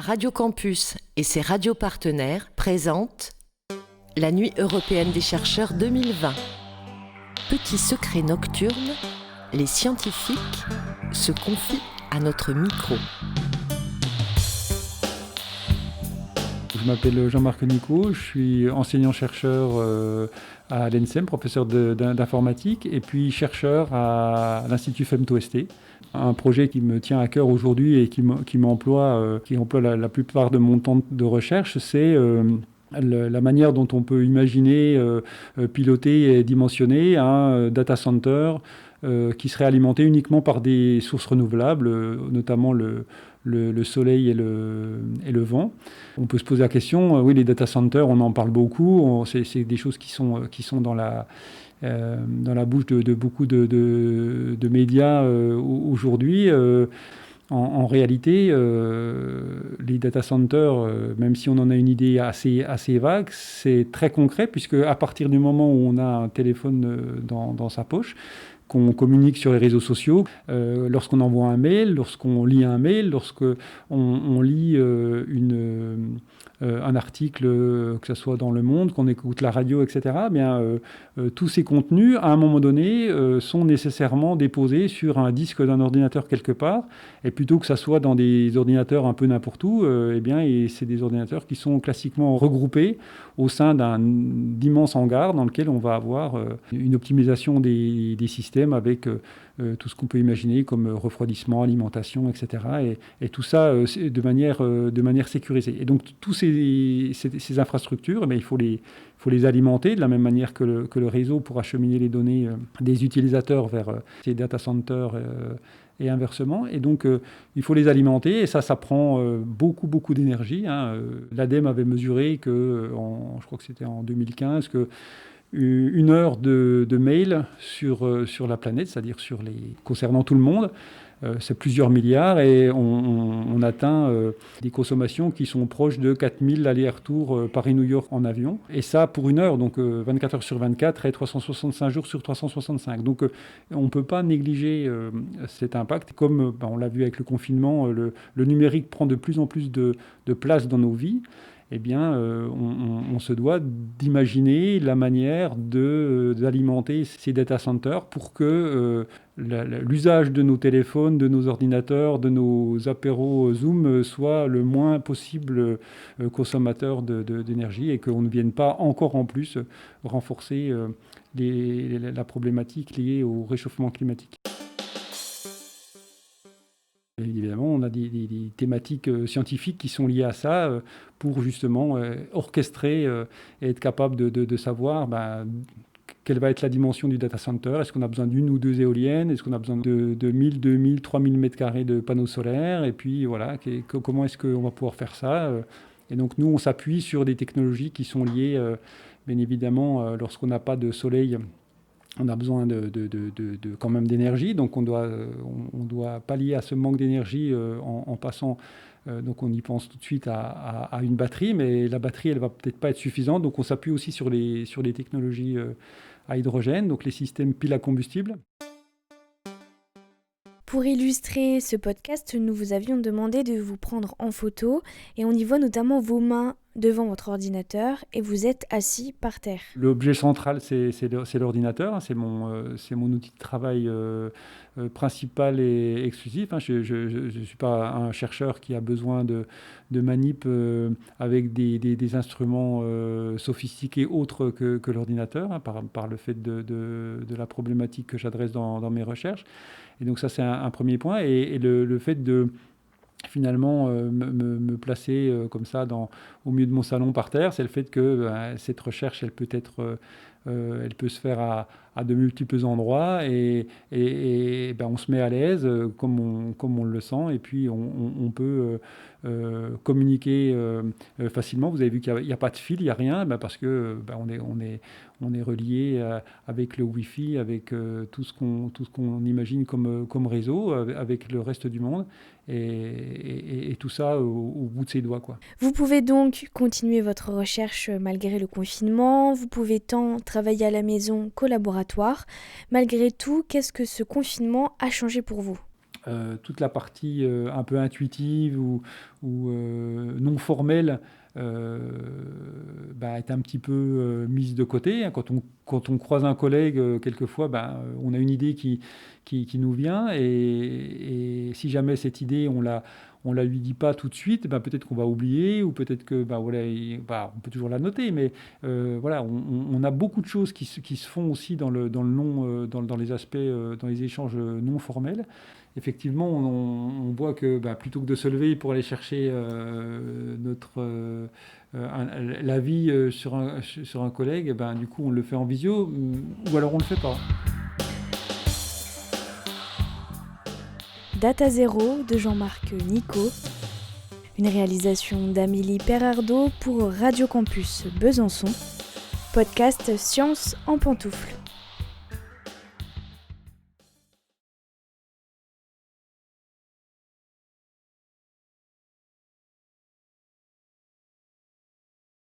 Radio Campus et ses radios partenaires présentent la Nuit européenne des chercheurs 2020. Petit secret nocturne, les scientifiques se confient à notre micro. Je m'appelle Jean-Marc Nicot, je suis enseignant-chercheur à l'ENSEM, professeur d'informatique, et puis chercheur à l'Institut FEMTO-ST. Un projet qui me tient à cœur aujourd'hui et qui emploie la plupart de mon temps de recherche, c'est la manière dont on peut imaginer piloter et dimensionner un data center qui serait alimenté uniquement par des sources renouvelables, notamment le soleil et le vent. On peut se poser la question, oui, les data centers, on en parle beaucoup, c'est des choses qui sont dans la bouche de beaucoup de médias aujourd'hui. En réalité, les data centers, même si on en a une idée assez vague, c'est très concret, puisque à partir du moment où on a un téléphone dans sa poche, qu'on communique sur les réseaux sociaux, lorsqu'on envoie un mail, lorsqu'on lit un mail, lorsqu'on lit un article, que ce soit dans Le Monde, qu'on écoute la radio, etc., tous ces contenus, à un moment donné, sont nécessairement déposés sur un disque d'un ordinateur quelque part. Et plutôt que ça soit dans des ordinateurs un peu n'importe où, et c'est des ordinateurs qui sont classiquement regroupés au sein d'un immense hangar dans lequel on va avoir une optimisation des systèmes avec tout ce qu'on peut imaginer comme refroidissement, alimentation, etc. Et tout ça de manière sécurisée. Et donc, tous ces infrastructures, il faut les alimenter de la même manière que le réseau pour acheminer les données des utilisateurs vers ces data centers et inversement. Et donc, il faut les alimenter, et ça prend beaucoup d'énergie. L'ADEME avait mesuré je crois que c'était en 2015, que une heure de mail sur la planète, c'est-à-dire concernant tout le monde, c'est plusieurs milliards, et on atteint des consommations qui sont proches de 4000 allers-retours Paris-New York en avion. Et ça pour une heure, donc 24 heures sur 24 et 365 jours sur 365. Donc on ne peut pas négliger cet impact. Comme on l'a vu avec le confinement, le numérique prend de plus en plus de place dans nos vies. On se doit d'imaginer la manière d'alimenter ces data centers pour que l'usage de nos téléphones, de nos ordinateurs, de nos apéros Zoom soit le moins possible consommateur d'énergie, et qu'on ne vienne pas encore en plus renforcer la problématique liée au réchauffement climatique. Évidemment, on a des thématiques scientifiques qui sont liées à ça pour justement orchestrer et être capable de savoir quelle va être la dimension du data center. Est-ce qu'on a besoin d'une ou deux éoliennes? Est-ce qu'on a besoin de 1000, 2000, 3000 mètres carrés de panneaux solaires? Et puis voilà, comment est-ce qu'on va pouvoir faire ça? Et donc nous, on s'appuie sur des technologies qui sont liées, bien évidemment, lorsqu'on n'a pas de soleil, on a besoin quand même d'énergie, donc on doit pallier à ce manque d'énergie en passant. Donc on y pense tout de suite à une batterie, mais la batterie, elle va peut-être pas être suffisante. Donc on s'appuie aussi sur les technologies à hydrogène, donc les systèmes piles à combustible. Pour illustrer ce podcast, nous vous avions demandé de vous prendre en photo, et on y voit notamment vos mains devant votre ordinateur, et vous êtes assis par terre. L'objet central, c'est l'ordinateur, c'est mon outil de travail principal et exclusif. Je ne suis pas un chercheur qui a besoin de manip avec des instruments sophistiqués autres que l'ordinateur, par le fait de la problématique que j'adresse dans mes recherches. Et donc ça, c'est un premier point. Et le fait de finalement me placer comme ça au milieu de mon salon par terre, c'est le fait que cette recherche, elle peut se faire à de multiples endroits, et on se met à l'aise comme on le sent, et puis on peut communiquer facilement. Vous avez vu qu'il n'y a pas de fil, il n'y a rien, parce que on est relié avec le Wi-Fi, avec tout ce qu'on imagine comme réseau, avec le reste du monde, et tout ça au bout de ses doigts, quoi. Vous pouvez donc continuer votre recherche malgré le confinement, vous pouvez tant travailler à la maison qu'au laboratoire. Malgré tout, qu'est-ce que ce confinement a changé pour vous ? Toute la partie un peu intuitive ou non formelle est un petit peu mise de côté. Quand on croise un collègue, quelquefois, on a une idée qui nous vient, et si jamais cette idée, on la lui dit pas tout de suite, peut-être qu'on va oublier, ou peut-être que on peut toujours la noter, mais on a beaucoup de choses qui se font aussi dans les aspects, dans les échanges non formels. Effectivement, on voit que plutôt que de se lever pour aller chercher l'avis sur un collègue, du coup on le fait en visio, ou alors on le fait pas. Data Zéro de Jean-Marc Nicot, une réalisation d'Amélie Perardo pour Radio Campus Besançon, podcast Science en pantoufles.